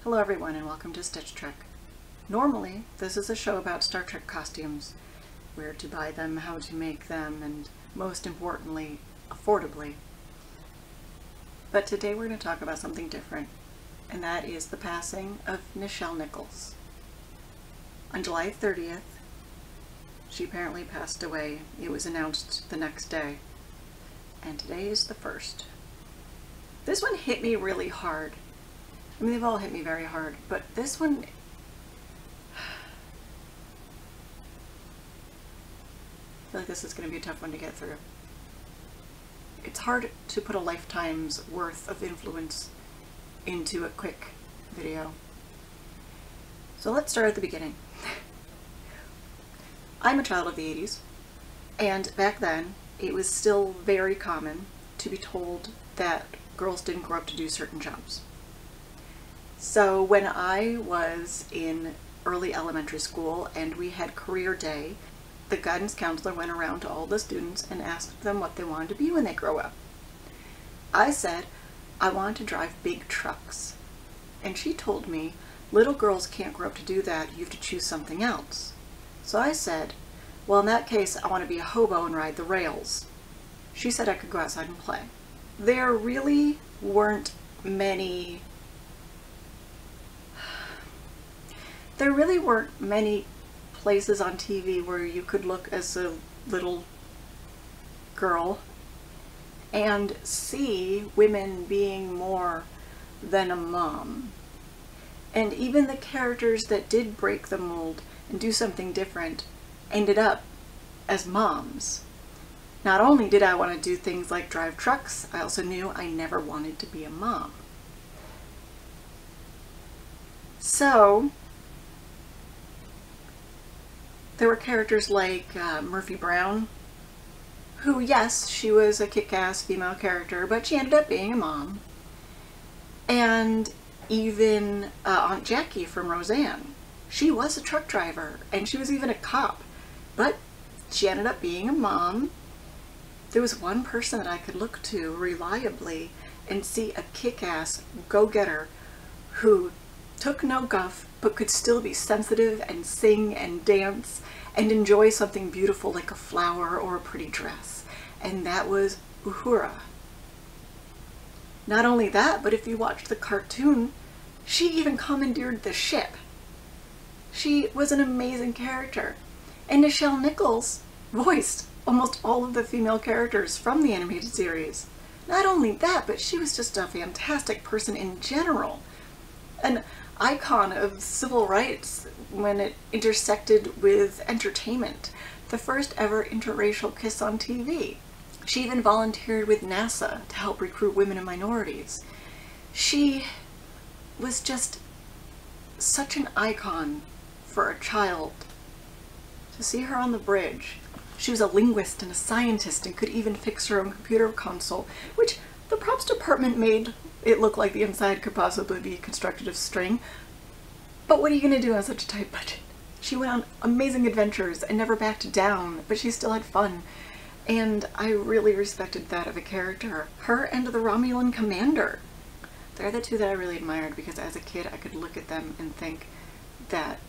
Hello everyone and welcome to Stitch Trek. Normally, this is a show about Star Trek costumes, where to buy them, how to make them, and most importantly, affordably. But today we're going to talk about something different, and that is the passing of Nichelle Nichols. On July 30th, she apparently passed away. It was announced the next day, and today is the 1st. This one hit me really hard. I mean, they've all hit me very hard, but this one, I feel like this is going to be a tough one to get through. It's hard to put a lifetime's worth of influence into a quick video. So let's start at the beginning. I'm a child of the 80s, and back then it was still very common to be told that girls didn't grow up to do certain jobs. So when I was in early elementary school and we had career day, the guidance counselor went around to all the students and asked them what they wanted to be when they grow up. I said, I wanted to drive big trucks. And she told me, little girls can't grow up to do that, you have to choose something else. So I said, well, in that case, I want to be a hobo and ride the rails. She said I could go outside and play. There really weren't many places on TV where you could look as a little girl and see women being more than a mom. And even the characters that did break the mold and do something different ended up as moms. Not only did I want to do things like drive trucks, I also knew I never wanted to be a mom. So there were characters like Murphy Brown, who, yes, she was a kick-ass female character, but she ended up being a mom. And even Aunt Jackie from Roseanne. She was a truck driver, and she was even a cop, but she ended up being a mom. There was one person that I could look to reliably and see a kick-ass go-getter who took no guff, but could still be sensitive and sing and dance and enjoy something beautiful like a flower or a pretty dress. And that was Uhura. Not only that, but if you watched the cartoon, she even commandeered the ship. She was an amazing character. And Nichelle Nichols voiced almost all of the female characters from the animated series. Not only that, but she was just a fantastic person in general. An icon of civil rights when it intersected with entertainment. The first ever interracial kiss on TV. She even volunteered with NASA to help recruit women and minorities. She was just such an icon for a child. To see her on the bridge. She was a linguist and a scientist and could even fix her own computer console, which the props department made it look like the inside could possibly be constructed of string. But what are you going to do on such a tight budget? She went on amazing adventures and never backed down, but she still had fun. And I really respected that of a character. Her and the Romulan commander. They're the two that I really admired because as a kid I could look at them and think that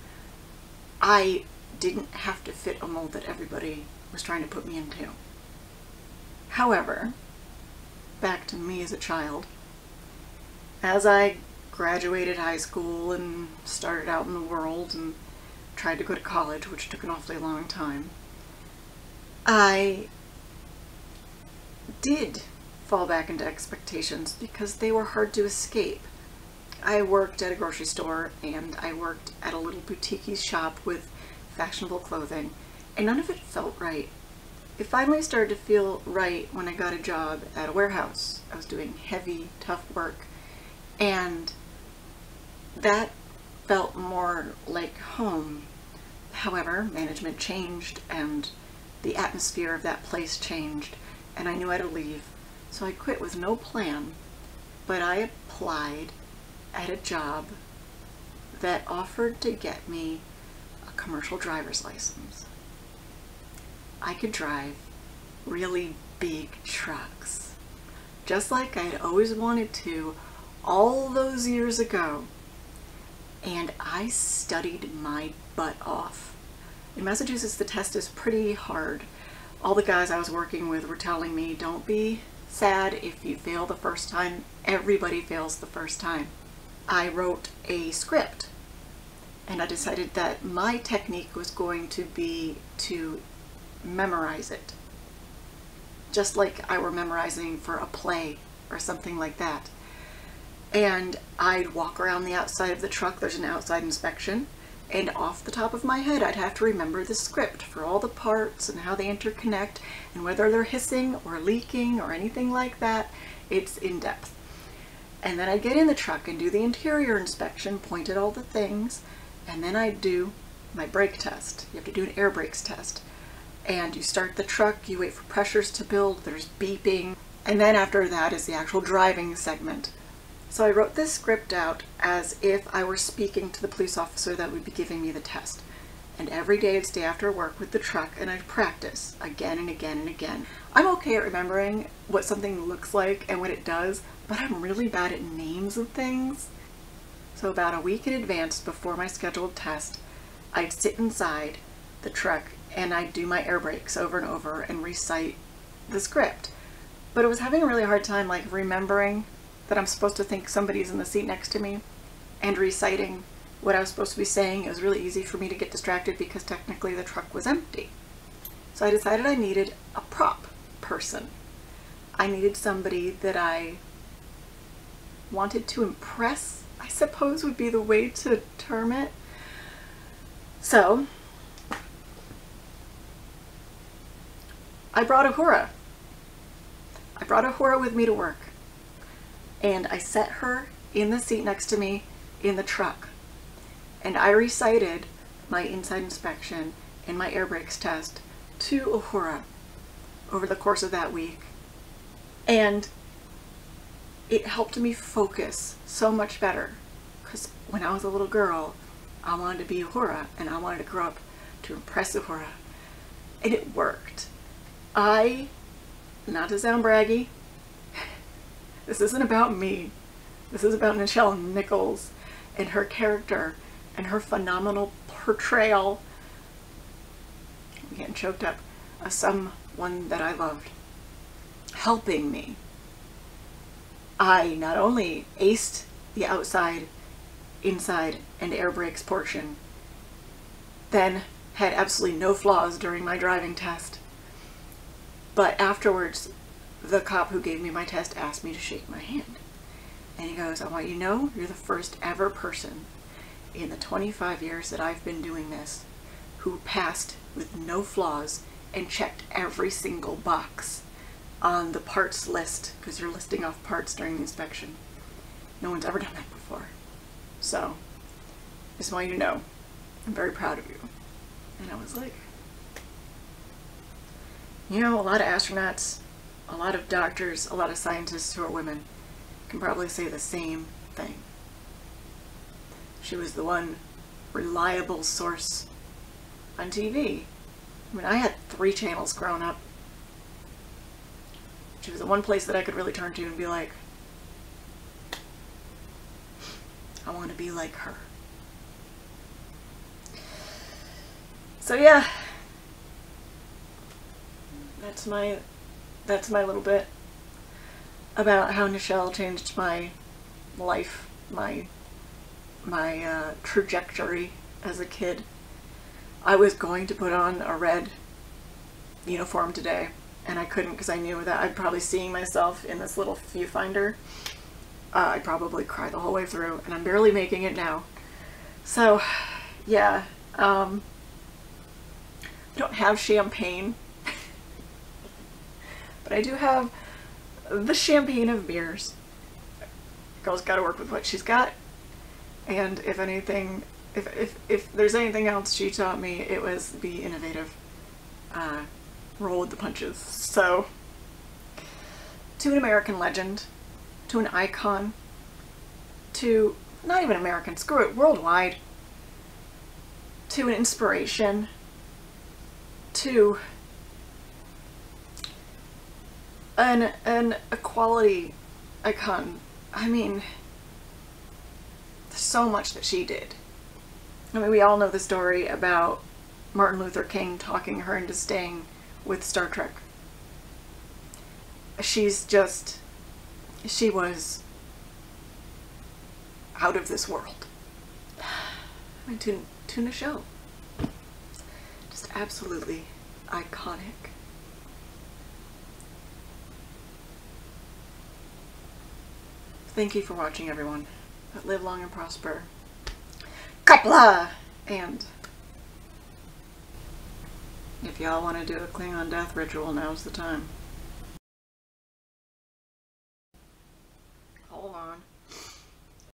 I didn't have to fit a mold that everybody was trying to put me into. However, back to me as a child. As I graduated high school and started out in the world and tried to go to college, which took an awfully long time, I did fall back into expectations because they were hard to escape. I worked at a grocery store and I worked at a little boutique shop with fashionable clothing, and none of it felt right. It finally started to feel right when I got a job at a warehouse. I was doing heavy, tough work, and that felt more like home. However, management changed and the atmosphere of that place changed, and I knew I had to leave. So I quit with no plan, but I applied at a job that offered to get me a commercial driver's license. I could drive really big trucks, just like I'd always wanted to all those years ago. and I studied my butt off. In Massachusetts, the test is pretty hard. All the guys I was working with were telling me, don't be sad if you fail the first time. Everybody fails the first time. I wrote a script, and I decided that my technique was going to be to memorize it, just like I were memorizing for a play or something like that. And I'd walk around the outside of the truck. There's an outside inspection, and off the top of my head I'd have to remember the script for all the parts and how they interconnect and whether they're hissing or leaking or anything like that. It's in depth. And then I'd get in the truck and do the interior inspection, point at all the things, and then I'd do my brake test. You have to do an air brakes test. And you start the truck, you wait for pressures to build, there's beeping, and then after that is the actual driving segment. So I wrote this script out as if I were speaking to the police officer that would be giving me the test. And every day I'd stay after work with the truck and I'd practice again and again and again. I'm okay at remembering what something looks like and what it does, but I'm really bad at names of things. So about a week in advance before my scheduled test, I'd sit inside the truck and I'd do my air brakes over and over and recite the script. But I was having a really hard time like remembering that I'm supposed to think somebody's in the seat next to me and reciting what I was supposed to be saying. It was really easy for me to get distracted because technically the truck was empty. So I decided I needed a prop person. I needed somebody that I wanted to impress, I suppose would be the way to term it. So I brought Ahura. I brought Ahura with me to work, and I set her in the seat next to me in the truck, and I recited my inside inspection and my air brakes test to Ahura over the course of that week. And it helped me focus so much better, because when I was a little girl, I wanted to be Ahura, and I wanted to grow up to impress Ahura, and it worked. Not to sound braggy, this isn't about me. This is about Nichelle Nichols and her character and her phenomenal portrayal, I'm getting choked up, of someone that I loved, helping me. I not only aced the outside, inside, and air brakes portion, then had absolutely no flaws during my driving test, but afterwards the cop who gave me my test asked me to shake my hand. And he goes, I want you to know you're the first ever person in the 25 years that I've been doing this who passed with no flaws and checked every single box on the parts list, because you're listing off parts during the inspection. No one's ever done that before. So, just want you to know, I'm very proud of you. And I was like, you know, a lot of astronauts, a lot of doctors, a lot of scientists who are women can probably say the same thing. She was the one reliable source on TV. I mean, I had 3 channels growing up. She was the one place that I could really turn to and be like, I want to be like her. So yeah, that's my little bit about how Nichelle changed my life, my trajectory as a kid. I was going to put on a red uniform today, and I couldn't because I knew that I'd probably seeing myself in this little viewfinder. I'd probably cry the whole way through, and I'm barely making it now. So, yeah, I don't have champagne, but I do have the champagne of beers. Girl's got to work with what she's got, and if anything, if there's anything else she taught me, it was be innovative, roll with the punches. So, to an American legend, to an icon, to not even American, screw it, worldwide, to an inspiration, to an equality icon. I mean, so much that she did. I mean, we all know the story about Martin Luther King talking her into staying with Star Trek. She was out of this world. I mean, to Nichelle. Just absolutely iconic. Thank you for watching, everyone. Live long and prosper. Kapla! And if y'all want to do a Klingon death ritual, now's the time. Hold on.